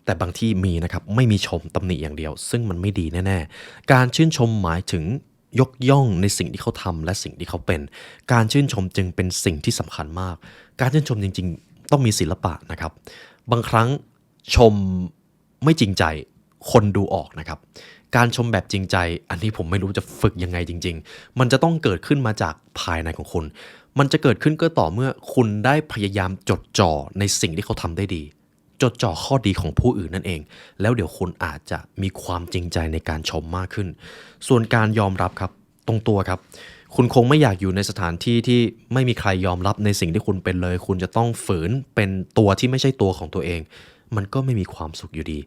แต่บางที่มีนะครับไม่มีชมตำหนิอย่างเดียวซึ่งมันไม่ดีแน่ๆการชื่นชมหมายถึงยกย่องในสิ่งที่เขาทำและสิ่งที่เขาเป็นการชื่นชมจึงเป็นสิ่งที่สำคัญมากการชื่นชมจริงๆต้องมีศิลปะนะครับบางครั้งชมไม่จริงใจคนดูออกนะครับการชมแบบจริงใจอันนี้ผมไม่รู้จะฝึกยังไงจริงๆมันจะต้องเกิดขึ้นมาจากภายในของคุณมันจะเกิดขึ้นก็ต่อเมื่อคุณได้พยายามจดจ่อในสิ่งที่เขาทำได้ดีจดจ่อข้อดีของผู้อื่นนั่นเองแล้วเดี๋ยวคุณอาจจะมีความจริงใจในการชมมากขึ้นส่วนการยอมรับครับตรงตัวครับคุณคงไม่อยากอยู่ในสถานที่ที่ไม่มีใครยอมรับในสิ่งที่คุณเป็นเลยคุณจะต้องฝืนเป็นตัวที่ไม่ใช่ตัวของตัวเองมันก็ไม่มีความสุขอยู่ดี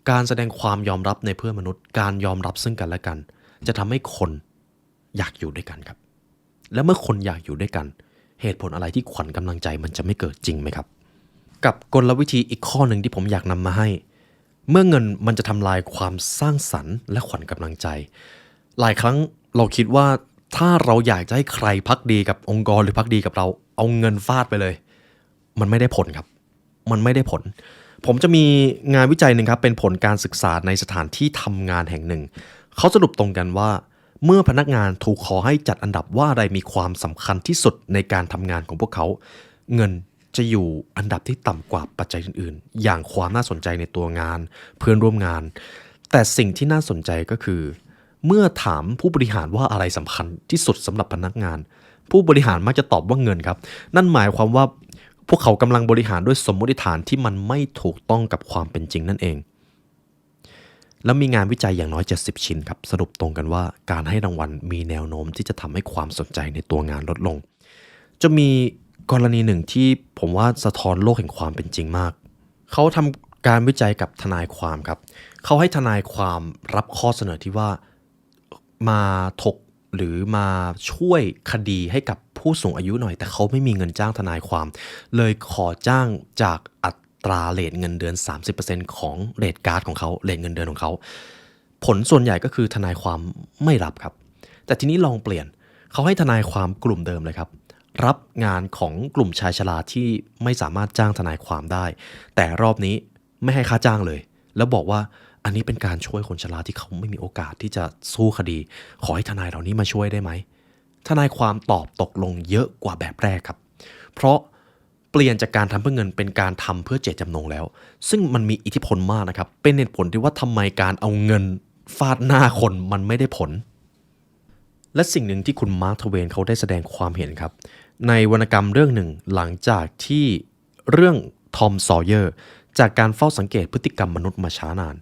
การแสดงความยอมรับในเพื่อนมนุษย์การยอมรับซึ่งกันและกันจะทำให้คนอยากอยู่ด้วยกันครับและเมื่อคนอยากอยู่ด้วยกันเหตุผลอะไรที่ขวัญกำลังใจมันจะไม่เกิดจริงไหมครับกับกลวิธีอีกข้อหนึ่งที่ผมอยากนำมาให้เมื่อเงินมันจะทำลายความสร้างสรรค์และขวัญกำลังใจหลายครั้งเราคิดว่าถ้าเราอยากจะให้ใครภักดีกับองค์กรหรือภักดีกับเราเอาเงินฟาดไปเลยมันไม่ได้ผลครับมันไม่ได้ผลผมจะมีงานวิจัยหนึ่งครับเป็นผลการศึกษาในสถานที่ทำงานแห่งหนึ่งเขาสรุปตรงกันว่าเมื่อพนักงานถูกขอให้จัดอันดับว่าอะไรมีความสำคัญที่สุดในการทำงานของพวกเขาเงินจะอยู่อันดับที่ต่ำกว่าปัจจัยอื่นๆอย่างความน่าสนใจในตัวงานเพื่อนร่วมงานแต่สิ่งที่น่าสนใจก็คือเมื่อถามผู้บริหารว่าอะไรสำคัญที่สุดสำหรับพนักงานผู้บริหารมักจะตอบว่าเงินครับนั่นหมายความว่า พวกเขากำลังบริหารด้วยสมมติฐานที่มันไม่ถูกต้องกับความเป็นจริงนั่นเองแล้วมีงานวิจัยอย่างน้อย70ชิ้นครับสรุปตรงกันว่าการให้รางวัลมีแนวโน้มที่จะทำให้ความสนใจในตัวงานลดลงจะมีกรณีหนึ่งที่ผมว่าสะท้อนโลกแห่งความเป็นจริงมากเขาทำการวิจัยกับทนายความครับเขาให้ทนายความรับข้อเสนอที่ว่ามาถกหรือมาช่วยคดีให้กับผู้สูงอายุหน่อยแต่เขาไม่มีเงินจ้างทนายความเลยขอจ้างจากอัตราเรทเงินเดือน 30% ของเรทการ์ดของเขาเรทเงินเดือนของเขาผลส่วนใหญ่ก็คือทนายความไม่รับครับแต่ทีนี้ลองเปลี่ยนเขาให้ทนายความกลุ่มเดิมเลยครับรับงานของกลุ่มชายชราที่ไม่สามารถจ้างทนายความได้แต่รอบนี้ไม่ให้ค่าจ้างเลยแล้วบอกว่าอันนี้เป็นการช่วยคนชราที่เขาไม่มีโอกาสที่จะสู้คดีขอให้ทนายเหล่านี้มาช่วยได้ไหมทนายความตอบตกลงเยอะกว่าแบบแรกครับเพราะเปลี่ยนจากการทำเพื่อเงินเป็นการทำเพื่อเจตจำนงแล้วซึ่งมันมีอิทธิพลมากนะครับเป็นเหตุผลที่ว่าทำไมการเอาเงินฟาดหน้าคนมันไม่ได้ผลและสิ่งหนึ่งที่คุณมาร์ค ทเวนเขาได้แสดงความเห็นครับในวรรณกรรมเรื่องหนึ่งหลังจากที่เรื่องทอม ซอว์เยอร์จากการเฝ้าสังเกตพฤติกรรมมนุษย์มาช้านาน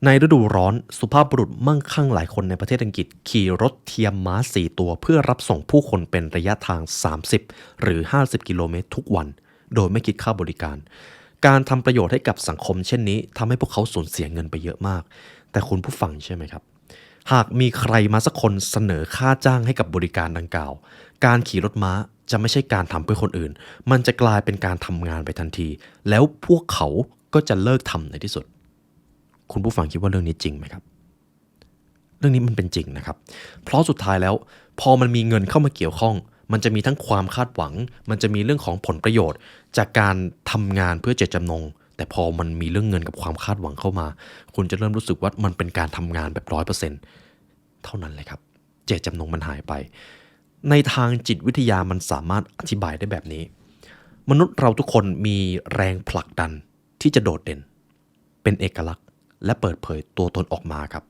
ในฤดูร้อนสุภาพบุรุษมั่งคั่งหลายคนในประเทศอังกฤษขี่รถเทียมม้า4ตัวเพื่อรับส่งผู้คนเป็นระยะทาง30หรือ50กิโลเมตรทุกวันโดยไม่คิดค่าบริการการทำประโยชน์ให้กับสังคมเช่นนี้ทำให้พวกเขาสูญเสียเงินไปเยอะมากแต่คุณผู้ฟังใช่ไหมครับหากมีใครมาสักคนเสนอค่าจ้างให้กับบริการดังกล่าวการขี่รถม้าจะไม่ใช่การทำเพื่อคนอื่นมันจะกลายเป็นการทำงานไปทันทีแล้วพวกเขาก็จะเลิกทำในที่สุดคุณผู้ฟังคิดว่าเรื่องนี้จริงไหมครับเรื่องนี้มันเป็นจริงนะครับเพราะสุดท้ายแล้วพอมันมีเงินเข้ามาเกี่ยวข้องมันจะมีทั้งความคาดหวังมันจะมีเรื่องของผลประโยชน์จากการทำงานเพื่อเจตจำนงแต่พอมันมีเรื่องเงินกับความคาดหวังเข้ามาคุณจะเริ่มรู้สึกว่ามันเป็นการทำงานแบบ100%เท่านั้นเลยครับเจตจำนงมันหายไปในทางจิตวิทยามันสามารถอธิบายได้แบบนี้มนุษย์เราทุกคนมีแรงผลักดันที่จะโดดเด่นเป็นเอกลักษณ์และเปิดเผยตัวตนออกมาครับ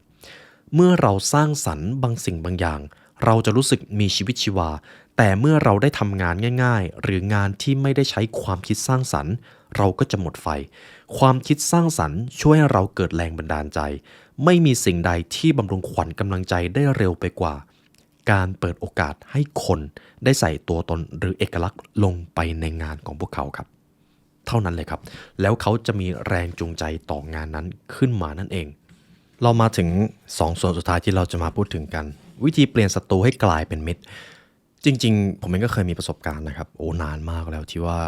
เมื่อเราสร้างสรรค์บางสิ่งบางอย่างเราจะรู้สึกมีชีวิตชีวาแต่เมื่อเราได้ทำงานง่ายๆหรืองานที่ไม่ได้ใช้ความคิดสร้างสรรค์เราก็จะหมดไฟความคิดสร้างสรรค์ช่วยให้เราเกิดแรงบันดาลใจไม่มีสิ่งใดที่บำรุงขวัญกำลังใจได้เร็วไปกว่าการเปิดโอกาสให้คนได้ใส่ตัวตนหรือเอกลักษณ์ลงไปในงานของพวกเขาครับเท่านั้นเลยครับแล้วเขาจะมีแรงจูงใจต่องานนั้นขึ้นมานั่นเองเรามาถึง2ส่วนสุดท้ายที่เราจะมาพูดถึงกันวิธีเปลี่ยนศัตรูให้กลายเป็นมิตรจริงๆผมเองก็เคยมีประสบการณ์นะครับนานมากแล้วที่ว่า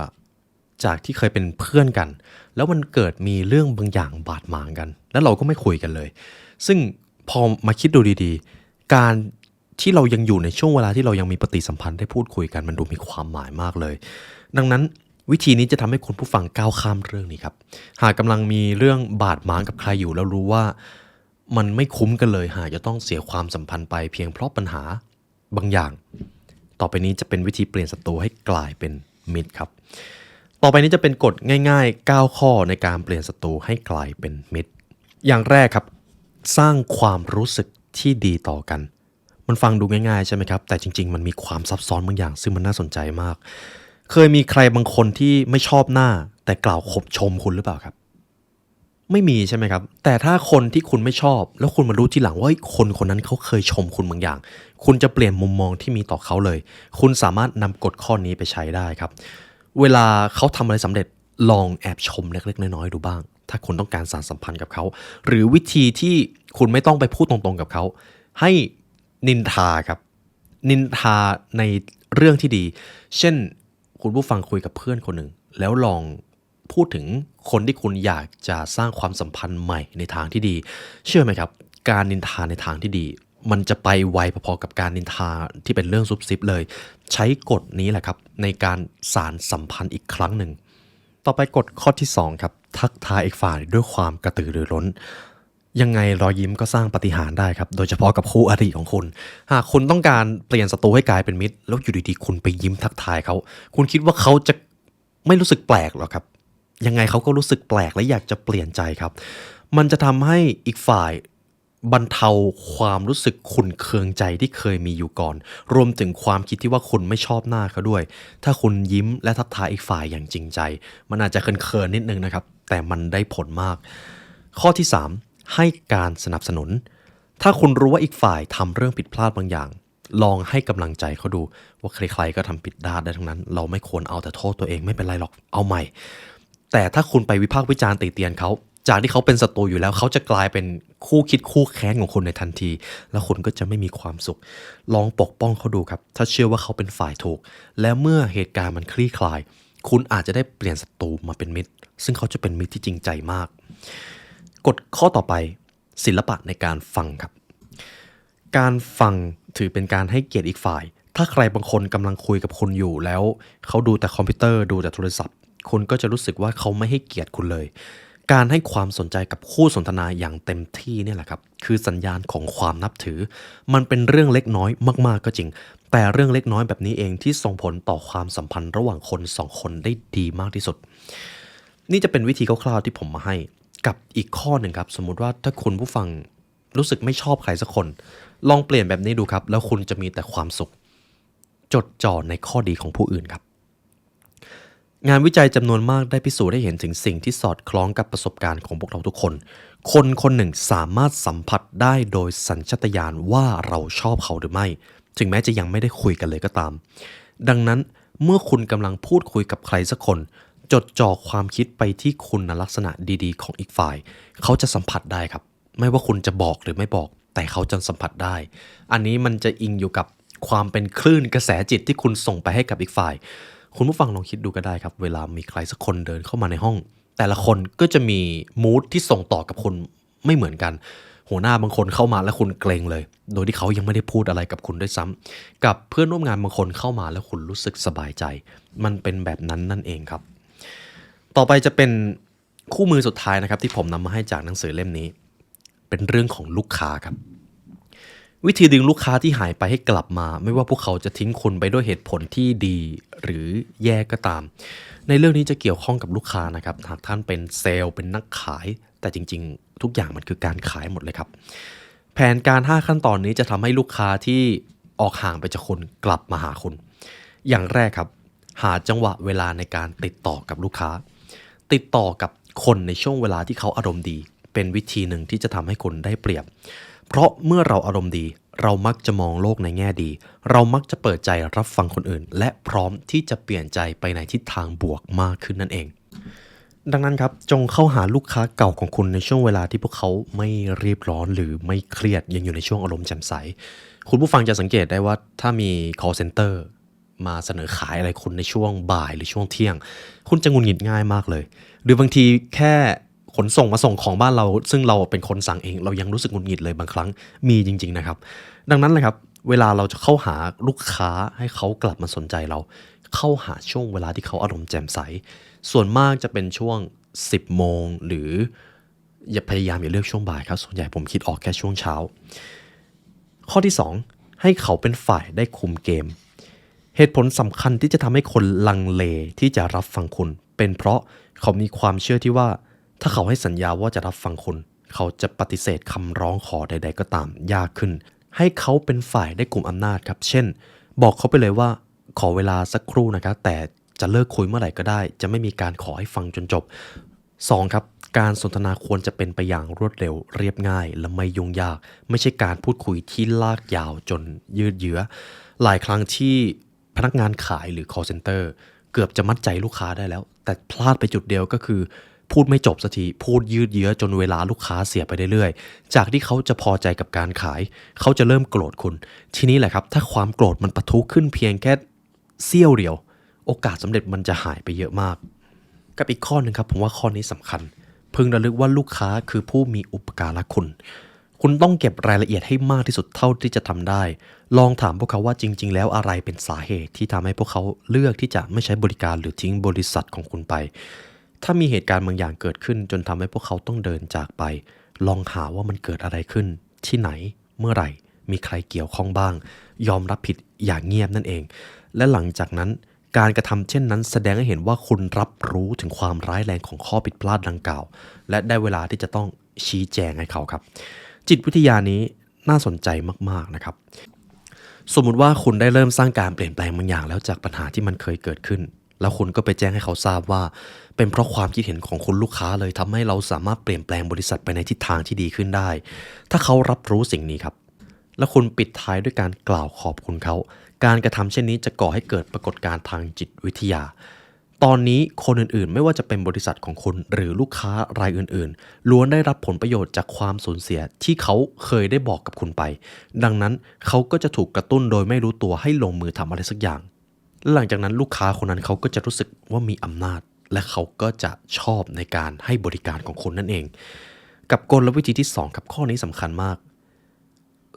จากที่เคยเป็นเพื่อนกันแล้วมันเกิดมีเรื่องบางอย่างบาดหมางกันแล้วเราก็ไม่คุยกันเลยซึ่งพอมาคิดดูดีๆการที่เรายังอยู่ในช่วงเวลาที่เรายังมีปฏิสัมพันธ์ได้พูดคุยกันมันดูมีความหมายมากเลยดังนั้นวิธีนี้จะทำให้คุณผู้ฟังก้าวข้ามเรื่องนี้ครับหากกำลังมีเรื่องบาดหมางกับใครอยู่แล้วรู้ว่ามันไม่คุ้มกันเลยหากจะต้องเสียความสัมพันธ์ไปเพียงเพราะปัญหาบางอย่างต่อไปนี้จะเป็นวิธีเปลี่ยนศัตรูให้กลายเป็นมิตรครับต่อไปนี้จะเป็นกฎง่ายๆ9ข้อในการเปลี่ยนศัตรูให้กลายเป็นมิตรอย่างแรกครับสร้างความรู้สึกที่ดีต่อกันมันฟังดูง่ายๆใช่ไหมครับแต่จริงๆมันมีความซับซ้อนบางอย่างซึ่งมันน่าสนใจมากเคยมีใครบางคนที่ไม่ชอบหน้าแต่กล่าวขบชมคุณหรือเปล่าครับไม่มีใช่ไหมครับแต่ถ้าคนที่คุณไม่ชอบแล้วคุณมารู้ทีหลังว่าคนคนนั้นเขาเคยชมคุณบางอย่างคุณจะเปลี่ยนมุมมองที่มีต่อเขาเลยคุณสามารถนำกฎข้อนี้ไปใช้ได้ครับเวลาเขาทำอะไรสำเร็จลองแอบชมเล็กๆน้อยๆดูบ้างถ้าคุณต้องการสานสัมพันธ์กับเขาหรือวิธีที่คุณไม่ต้องไปพูดตรงๆกับเขาให้นินทาครับนินทาในเรื่องที่ดีเช่นคุณผู้ฟังคุยกับเพื่อนคนหนึ่งแล้วลองพูดถึงคนที่คุณอยากจะสร้างความสัมพันธ์ใหม่ในทางที่ดีเชื่อไหมครับการนินทาในทางที่ดีมันจะไปไวพอๆกับการนินทาที่เป็นเรื่องซุบซิบเลยใช้กฎนี้แหละครับในการสานสัมพันธ์อีกครั้งหนึ่งต่อไปกฎข้อที่2ครับทักทายอีกฝ่ายด้วยความกระตือรือร้นยังไงรอยยิ้มก็สร้างปาฏิหาริย์ได้ครับโดยเฉพาะกับคู่อริของคุณหากคุณต้องการเปลี่ยนศัตรูให้กลายเป็นมิตรแล้วอยู่ดีๆคุณไปยิ้มทักทายเขาคุณคิดว่าเขาจะไม่รู้สึกแปลกหรอครับยังไงเขาก็รู้สึกแปลกและอยากจะเปลี่ยนใจครับมันจะทำให้อีกฝ่าย บรรเทาความรู้สึกขุ่นเคืองใจที่เคยมีอยู่ก่อนรวมถึงความคิดที่ว่าคุณไม่ชอบหน้าเขาด้วยถ้าคุณยิ้มและทักทายอีกฝ่ายอย่างจริงใจมันอาจจะเคินๆนิดนึงนะครับแต่มันได้ผลมากข้อที่3ให้การสนับสนุนถ้าคุณรู้ว่าอีกฝ่ายทำเรื่องผิดพลาดบางอย่างลองให้กำลังใจเขาดูว่าใครๆก็ทำผิดได้ทั้งนั้นเราไม่ควรเอาแต่โทษตัวเองไม่เป็นไรหรอกเอาใหม่แต่ถ้าคุณไปวิพากษ์วิจารณ์ติเตียนเขาจากที่เขาเป็นศัตรูอยู่แล้วเขาจะกลายเป็นคู่คิดคู่แค้นของคุณในทันทีแล้วคุณก็จะไม่มีความสุขลองปกป้องเขาดูครับถ้าเชื่อว่าเขาเป็นฝ่ายถูกและเมื่อเหตุการณ์มันคลี่คลายคุณอาจจะได้เปลี่ยนศัตรูมาเป็นมิตรซึ่งเขาจะเป็นมิตรที่จริงใจมากกฎข้อต่อไปศิลปะในการฟังครับการฟังถือเป็นการให้เกียรติอีกฝ่ายถ้าใครบางคนกำลังคุยกับคุณอยู่แล้วเขาดูแต่คอมพิวเตอร์ดูแต่โทรศัพท์คุณก็จะรู้สึกว่าเขาไม่ให้เกียรติคุณเลยการให้ความสนใจกับคู่สนทนาอย่างเต็มที่เนี่ยแหละครับคือสัญญาณของความนับถือมันเป็นเรื่องเล็กน้อยมากๆก็จริงแต่เรื่องเล็กน้อยแบบนี้เองที่ส่งผลต่อความสัมพันธ์ระหว่างคนสองคนได้ดีมากที่สุดนี่จะเป็นวิธีคร่าวๆที่ผมมาให้กับอีกข้อหนึ่งครับสมมุติว่าถ้าคุณผู้ฟังรู้สึกไม่ชอบใครสักคนลองเปลี่ยนแบบนี้ดูครับแล้วคุณจะมีแต่ความสุขจดจ่อในข้อดีของผู้อื่นครับงานวิจัยจำนวนมากได้พิสูจน์ให้เห็นถึงสิ่งที่สอดคล้องกับประสบการณ์ของพวกเราทุกคนคนคนหนึ่งสามารถสัมผัสได้โดยสัญชาตญาณว่าเราชอบเขาหรือไม่ถึงแม้จะยังไม่ได้คุยกันเลยก็ตามดังนั้นเมื่อคุณกำลังพูดคุยกับใครสักคนจดจ่อความคิดไปที่คุณลักษณะดีๆของอีกฝ่ายเขาจะสัมผัสได้ครับไม่ว่าคุณจะบอกหรือไม่บอกแต่เขาจะสัมผัสได้อันนี้มันจะอิงอยู่กับความเป็นคลื่นกระแสจิตที่คุณส่งไปให้กับอีกฝ่ายคุณผู้ฟังลองคิดดูก็ได้ครับเวลามีใครสักคนเดินเข้ามาในห้องแต่ละคนก็จะมีมูดที่ส่งต่อกับคุณไม่เหมือนกันหัวหน้าบางคนเข้ามาแล้วคุณเกรงเลยโดยที่เขายังไม่ได้พูดอะไรกับคุณด้วยซ้ำกับเพื่อนร่วมงานบางคนเข้ามาแล้วคุณรู้สึกสบายใจมันเป็นแบบนั้นนั่นเองครับต่อไปจะเป็นคู่มือสุดท้ายนะครับที่ผมนำมาให้จากหนังสือเล่มนี้เป็นเรื่องของลูกค้าครับวิธีดึงลูกค้าที่หายไปให้กลับมาไม่ว่าพวกเขาจะทิ้งคุณไปด้วยเหตุผลที่ดีหรือแย่ก็ตามในเรื่องนี้จะเกี่ยวข้องกับลูกค้านะครับหากท่านเป็นเซลล์เป็นนักขายแต่จริงๆทุกอย่างมันคือการขายหมดเลยครับแผนการ5ขั้นตอนนี้จะทำให้ลูกค้าที่ออกห่างไปจากคุณกลับมาหาคุณอย่างแรกครับหาจังหวะเวลาในการติดต่อกับลูกค้าติดต่อกับคนในช่วงเวลาที่เขาอารมณ์ดีเป็นวิธีหนึ่งที่จะทำให้คุณได้เปรียบเพราะเมื่อเราอารมณ์ดีเรามักจะมองโลกในแง่ดีเรามักจะเปิดใจรับฟังคนอื่นและพร้อมที่จะเปลี่ยนใจไปในทิศทางบวกมากขึ้นนั่นเองดังนั้นครับจงเข้าหาลูกค้าเก่าของคุณในช่วงเวลาที่พวกเขาไม่รีบร้อนหรือไม่เครียดยังอยู่ในช่วงอารมณ์แจ่มใสคุณผู้ฟังจะสังเกตได้ว่าถ้ามี call center มาเสนอขายอะไรคุณในช่วงบ่ายหรือช่วงเที่ยงคุณจะหงุดหงิดง่ายมากเลยหรือบางทีแค่ขนส่งมาส่งของบ้านเราซึ่งเราเป็นคนสั่งเองเรายังรู้สึกหงุดหงิดเลยบางครั้งมีจริงๆนะครับดังนั้นเลยครับเวลาเราจะเข้าหาลูกค้าให้เขากลับมาสนใจเราเข้าหาช่วงเวลาที่เขาอารมณ์แจ่มใสส่วนมากจะเป็นช่วง10 โมงหรืออย่าพยายามอย่าเลือกช่วงบ่ายครับส่วนใหญ่ผมคิดออกแค่ช่วงเช้าข้อที่2ให้เขาเป็นฝ่ายได้คุมเกมเหตุผลสำคัญที่จะทำให้คนลังเลที่จะรับฟังคุณเป็นเพราะเขามีความเชื่อที่ว่าถ้าเขาให้สัญญาว่าจะรับฟังคุณเขาจะปฏิเสธคำร้องขอใดๆก็ตามยากขึ้นให้เขาเป็นฝ่ายได้กลุ่มอำนาจครับเช่นบอกเขาไปเลยว่าขอเวลาสักครู่นะครับแต่จะเลิกคุยเมื่อไหร่ก็ได้จะไม่มีการขอให้ฟังจนจบ2ครับการสนทนาควรจะเป็นไปอย่างรวดเร็วเรียบง่ายและไม่ยุ่งยากไม่ใช่การพูดคุยที่ลากยาวจนยืดเยื้อหลายครั้งที่พนักงานขายหรือ call center เกือบจะมัดใจลูกค้าได้แล้วแต่พลาดไปจุดเดียวก็คือพูดไม่จบสักทีพูดยืดเยื้อจนเวลาลูกค้าเสียไปเรื่อยๆจากที่เขาจะพอใจกับการขายเขาจะเริ่มโกรธคุณทีนี้แหละครับถ้าความโกรธมันปะทุขึ้นเพียงแค่เสี้ยวเดียวโอกาสสำเร็จมันจะหายไปเยอะมากกับอีกข้อหนึ่งครับผมว่าข้อนี้สำคัญพึงระลึกว่าลูกค้าคือผู้มีอุปการะคุณต้องเก็บรายละเอียดให้มากที่สุดเท่าที่จะทำได้ลองถามพวกเขาว่าจริงๆแล้วอะไรเป็นสาเหตุที่ทำให้พวกเขาเลือกที่จะไม่ใช้บริการหรือทิ้งบริษัทของคุณไปถ้ามีเหตุการณ์บางอย่างเกิดขึ้นจนทำให้พวกเขาต้องเดินจากไปลองหาว่ามันเกิดอะไรขึ้นที่ไหนเมื่อไหร่มีใครเกี่ยวข้องบ้างยอมรับผิดอย่างเงียบนั่นเองและหลังจากนั้นการกระทำเช่นนั้นแสดงให้เห็นว่าคุณรับรู้ถึงความร้ายแรงของข้อผิดพลาดดังกล่าวและได้เวลาที่จะต้องชี้แจงให้เขาครับ จิตวิทยานี้น่าสนใจมากๆนะครับสมมุติว่าคุณได้เริ่มสร้างการเปลี่ยนแปลงบางอย่างแล้วจากปัญหาที่มันเคยเกิดขึ้นแล้วคุณก็ไปแจ้งให้เขาทราบว่าเป็นเพราะความคิดเห็นของคุณลูกค้าเลยทำให้เราสามารถเปลี่ยนแปลงบริษัทไปในทิศทางที่ดีขึ้นได้ถ้าเขารับรู้สิ่งนี้ครับแล้วคุณปิดท้ายด้วยการกล่าวขอบคุณเขาการกระทำเช่นนี้จะก่อให้เกิดปรากฏการณ์ทางจิตวิทยาตอนนี้คนอื่นๆไม่ว่าจะเป็นบริษัทของคุณหรือลูกค้ารายอื่นๆล้วนได้รับผลประโยชน์จากความสูญเสียที่เขาเคยได้บอกกับคุณไปดังนั้นเขาก็จะถูกกระตุ้นโดยไม่รู้ตัวให้ลงมือทำอะไรสักอย่างหลังจากนั้นลูกค้าคนนั้นเขาก็จะรู้สึกว่ามีอำนาจและเขาก็จะชอบในการให้บริการของคุณนั่นเองกับกลวิธีที่2ครับข้อนี้สำคัญมาก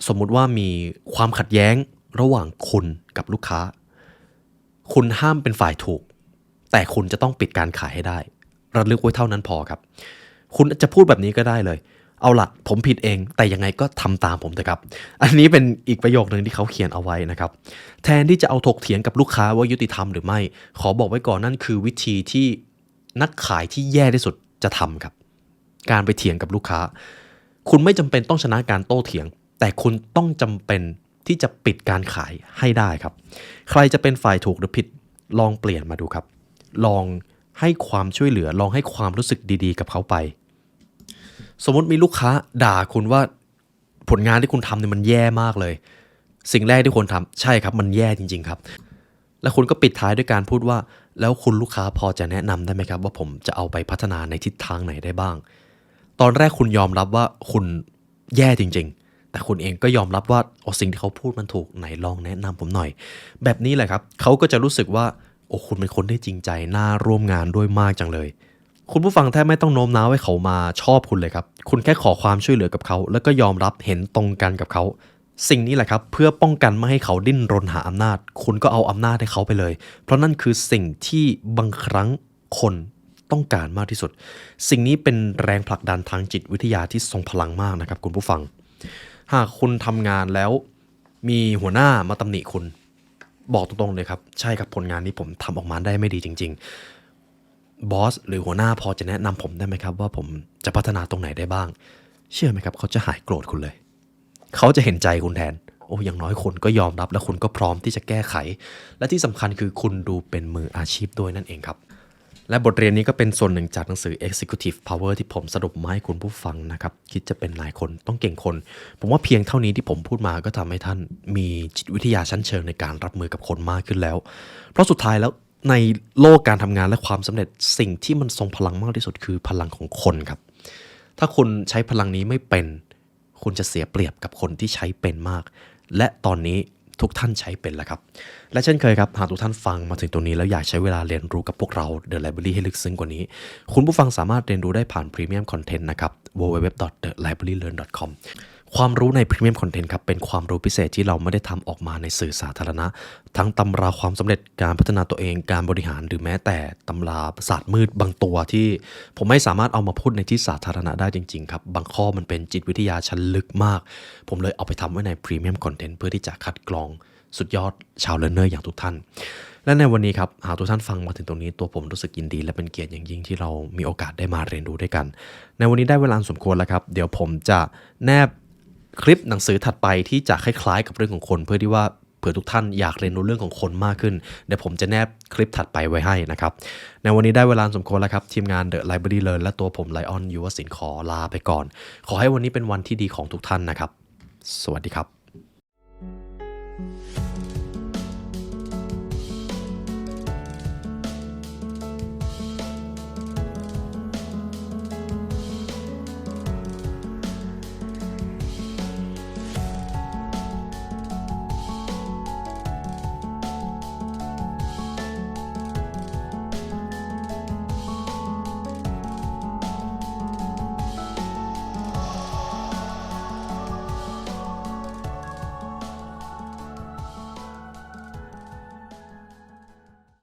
สมมุติว่ามีความขัดแย้งระหว่างคุณกับลูกค้าคุณห้ามเป็นฝ่ายถูกแต่คุณจะต้องปิดการขายให้ได้ระลึกไว้เท่านั้นพอครับคุณจะพูดแบบนี้ก็ได้เลยเอาล่ะผมผิดเองแต่ยังไงก็ทำตามผมเถอะครับอันนี้เป็นอีกประโยคนึงที่เขาเขียนเอาไว้นะครับแทนที่จะเอาถกเถียงกับลูกค้าว่ายุติธรรมหรือไม่ขอบอกไว้ก่อนนั่นคือวิธีที่นักขายที่แย่ที่สุดจะทำครับการไปเถียงกับลูกค้าคุณไม่จำเป็นต้องชนะการโต้เถียงแต่คุณต้องจำเป็นที่จะปิดการขายให้ได้ครับใครจะเป็นฝ่ายถูกหรือผิดลองเปลี่ยนมาดูครับลองให้ความช่วยเหลือลองให้ความรู้สึกดีๆกับเขาไปสมมติมีลูกค้าด่าคุณว่าผลงานที่คุณทำเนี่ยมันแย่มากเลยสิ่งแรกที่คุณทำใช่ครับมันแย่จริงๆครับและคุณก็ปิดท้ายด้วยการพูดว่าแล้วคุณลูกค้าพอจะแนะนำได้ไหมครับว่าผมจะเอาไปพัฒนาในทิศทางไหนได้บ้างตอนแรกคุณยอมรับว่าคุณแย่จริงๆแต่คุณเองก็ยอมรับว่าสิ่งที่เขาพูดมันถูกไหนลองแนะนำผมหน่อยแบบนี้แหละครับเขาก็จะรู้สึกว่าคุณเป็นคนที่จริงใจน่าร่วมงานด้วยมากจังเลยคุณผู้ฟังแทบไม่ต้องโน้มน้าวให้เขามาชอบคุณเลยครับคุณแค่ขอความช่วยเหลือกับเขาแล้วก็ยอมรับเห็นตรงกันกับเขาสิ่งนี้แหละครับเพื่อป้องกันไม่ให้เขาดิ้นรนหาอำนาจคุณก็เอาอำนาจให้เขาไปเลยเพราะนั่นคือสิ่งที่บางครั้งคนต้องการมากที่สุดสิ่งนี้เป็นแรงผลักดันทางจิตวิทยาที่ทรงพลังมากนะครับคุณผู้ฟังหากคุณทำงานแล้วมีหัวหน้ามาตำหนิคุณบอกตรงๆเลยครับใช่ครับผลงานนี้ผมทำออกมาได้ไม่ดีจริงๆบอสหรือหัวหน้าพอจะแนะนำผมได้ไหมครับว่าผมจะพัฒนาตรงไหนได้บ้างเชื่อไหมครับเขาจะหายโกรธคุณเลยเขาจะเห็นใจคุณแทนอย่างน้อยคุณก็ยอมรับและคุณก็พร้อมที่จะแก้ไขและที่สำคัญคือคุณดูเป็นมืออาชีพด้วยนั่นเองครับและบทเรียนนี้ก็เป็นส่วนหนึ่งจากหนังสือ Executive Power ที่ผมสรุปมาให้คุณผู้ฟังนะครับคิดจะเป็นนายคนต้องเก่งคนผมว่าเพียงเท่านี้ที่ผมพูดมาก็ทำให้ท่านมีจิตวิทยาชั้นเชิงในการรับมือกับคนมากขึ้นแล้วเพราะสุดท้ายแล้วในโลกการทำงานและความสำเร็จสิ่งที่มันทรงพลังมากที่สุดคือพลังของคนครับถ้าคุณใช้พลังนี้ไม่เป็นคุณจะเสียเปรียบกับคนที่ใช้เป็นมากและตอนนี้ทุกท่านใช้เป็นแล้วครับและเช่นเคยครับหากทุกท่านฟังมาถึงตรงนี้แล้วอยากใช้เวลาเรียนรู้กับพวกเรา The Library ให้ลึกซึ้งกว่านี้คุณผู้ฟังสามารถเรียนรู้ได้ผ่าน Premium Content นะครับ www.thelibrarylearn.com ความรู้ใน Premium Content ครับเป็นความรู้พิเศษที่เราไม่ได้ทำออกมาในสื่อสาธารณะทั้งตำราความสำเร็จการพัฒนาตัวเองการบริหารหรือแม้แต่ตำราศาสตร์มืดบางตัวที่ผมไม่สามารถเอามาพูดในที่สาธารณะได้จริงๆครับบางข้อมันเป็นจิตวิทยาชั้นลึกมากผมเลยเอาไปทำไว้ใน Premium Content เพื่อที่จะคัดกรองสุดยอดชาวเลิร์นเนอร์อย่างทุกท่านและในวันนี้ครับหากทุกท่านฟังมาถึงตรงนี้ตัวผมรู้สึกยินดีและเป็นเกียรติอย่างยิ่งที่เรามีโอกาสได้มาเรียนรู้ด้วยกันในวันนี้ได้เวลาสมควรแล้วครับเดี๋ยวผมจะแนบคลิปหนังสือถัดไปที่จะคล้ายๆกับเรื่องของคนเพื่อที่ว่าเผื่อทุกท่านอยากเรียนรู้เรื่องของคนมากขึ้นเดี๋ยวผมจะแนบคลิปถัดไปไว้ให้นะครับในวันนี้ได้เวลาสมควรแล้วครับทีมงาน The Library Learn และตัวผมไลออนยุวศิลป์ขอลาไปก่อนขอให้วันนี้เป็นวันที่ดีของทุกท่านนะครับสวัสดีครับ